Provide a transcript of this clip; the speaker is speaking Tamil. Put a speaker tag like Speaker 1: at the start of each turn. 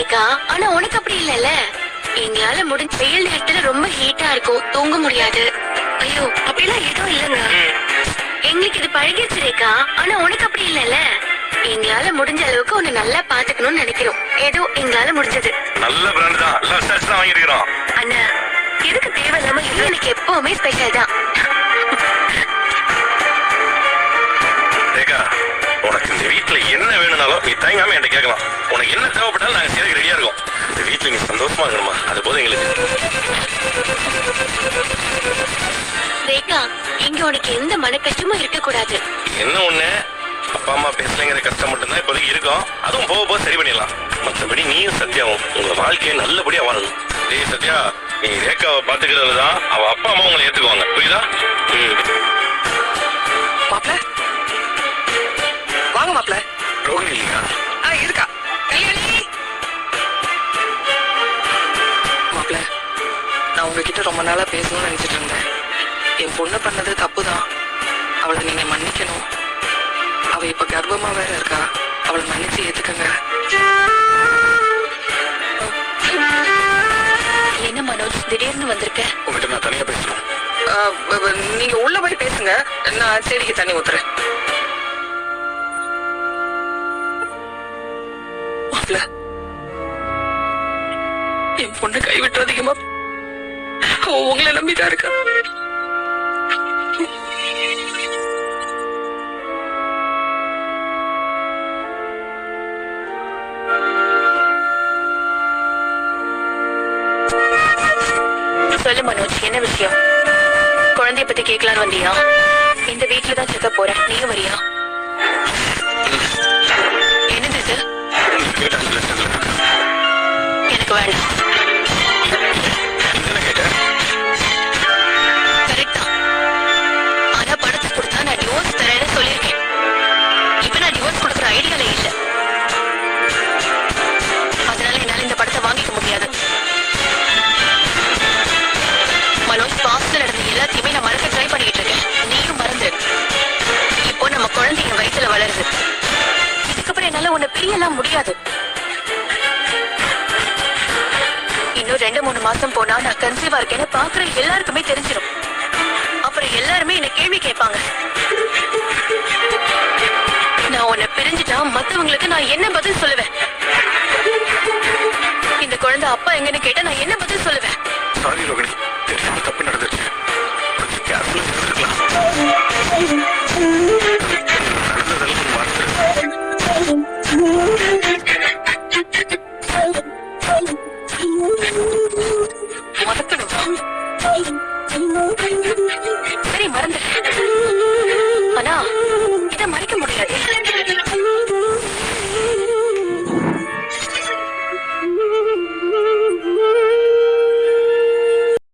Speaker 1: ரேகா. ஆனா உனக்கு அப்படி இல்லல்ல. எங்களால முடிஞ்ச வெயில் நேரத்துல ரொம்ப ஹீட்டா இருக்கும், தூங்க முடியாது. ஐயோ அப்படிலாம் எதுவும் இல்லங்க. எங்களுக்கு இது பழகிருச்சு ரேகா. ஆனா உனக்கு அப்படி இல்லல்ல. எங்களால முடிஞ்ச அளவுக்கு உன்னை நல்லா பாத்துக்கணும்னு நினைக்கிறோம். ஏதோ எங்களால முடிஞ்சது.
Speaker 2: நல்ல பிராண்ட் தான், எல்லா ஸ்டார்ஸ் தான் வாங்கிருக்கோம்.
Speaker 1: அண்ணா எதுக்கு தேவையில்லாம இது எனக்கு எப்பவுமே ஸ்பெஷல் தான்.
Speaker 2: ரேகா, உனக்கு இந்த வீட்டுல என்ன வேணும்னாலும் நீ தயங்காம என்கிட்ட கேட்கலாம். உனக்கு என்ன தேவைப்பட்டாலும் நாங்க செய்ய ரெடியா இருக்கோம். இந்த வீட்டுல நீ சந்தோஷமா இருக்கணுமா, அது போதும் எங்களுக்கு.
Speaker 1: ரேகா, இங்க உனக்கு எந்த மன கஷ்டமும் இருக்க கூடாது.
Speaker 2: என்ன ஒண்ணு, அப்பா அம்மா பேசலைங்கிற கஷ்டம் மட்டும்தான் இப்போதைக்கு இருக்கும். அதுவும் போக போக சரி பண்ணிடலாம். மற்றபடி நீயும் சத்யாவும் உங்க வாழ்க்கையை நல்லபடியா வாழணும். டேய் சத்யா, நீ ரேகாவை பாத்துக்கிறதுதான் அவ அப்பா அம்மா உங்களை ஏத்துக்குவாங்க, புரியுதா?
Speaker 3: மாப்ள வாங்க மாப்ள.
Speaker 2: ரோகிணி இல்லையா?
Speaker 3: இருக்கா கல்யாணி. மாப்ள, நான் உங்ககிட்ட ரொம்ப நாளா பேசணும்னு நினைச்சிட்டு இருந்தேன். என் பொண்ணு பண்ணது தப்புதான், அவளை நீங்க மன்னிக்கணும். அவ இப்ப கர்ப்பமா வேற இருக்கா, அவளை மன்னிச்சு ஏத்துக்கங்க.
Speaker 1: என்ன மனோஜ் திடீர்னு வந்திருக்க?
Speaker 2: உங்ககிட்ட நான் தனியா பேசணும்.
Speaker 3: நீங்க உள்ள போய் பேசுங்க, நான் செடிக்கு தண்ணி ஊத்துறேன். மாப்ள, என் பொண்ணு கைவிட்டுறதுக்குமா, உங்களை நம்பிதான் இருக்கா.
Speaker 1: சொல்லு மனோஜ், என்ன விஷயம்? குழந்தைய பத்தி கேட்கலான்னு வந்தியா? இந்த வீட்டுல தான் செத்த போறேன், நீயும் வரியா? என்னது இது? எனக்கு வேண்டாம். கரெக்ட் தான். ஆனா பணத்தை கொடுத்தா நான் டிவோர்ஸ் தரேன்னு சொல்லியிருக்கேன். இப்ப நான் டிவோர்ஸ் கொடுக்குற ஐடியால இல்ல. அதனால என்னால இந்த படத்தை வாங்கிக்க முடியாது. மனோஜ், பாஸ்ட்ல நடந்த எல்லாத்தையுமே நான் மறக்க ட்ரை பண்ணிட்டு இருக்கேன். நீயும் மறந்து. இப்போ நம்ம குழந்தை என் வயித்துல வளருது. இதுக்கப்புறம் என்னால உன்னை பிரியலாம் முடியாது. இன்னும் 2-3 மாசம் போனா நான் கன்சீவா இருக்கேன்னு பாக்குற எல்லாருக்குமே தெரிஞ்சிடும். அப்புறம் எல்லாருமே என்ன கேள்வி கேட்பாங்க. நான் உன்னை பிரிஞ்சுட்டா மத்தவங்களுக்கு நான் என்ன பதில் சொல்லுவேன்? இந்த குழந்தை அப்பா எங்கன்னு கேட்டா நான் என்ன பதில் சொல்லுவேன்?
Speaker 2: சாரி ரோகிணி, தெரியாம தப்பு நடந்துச்சு. கொஞ்சம் கேர்ஃபுல்லா இருந்துக்கலாம். நடந்ததெல்லாம் மறந்துடு.
Speaker 1: மறக்கணும். சரி, மறந்துட்டேன்.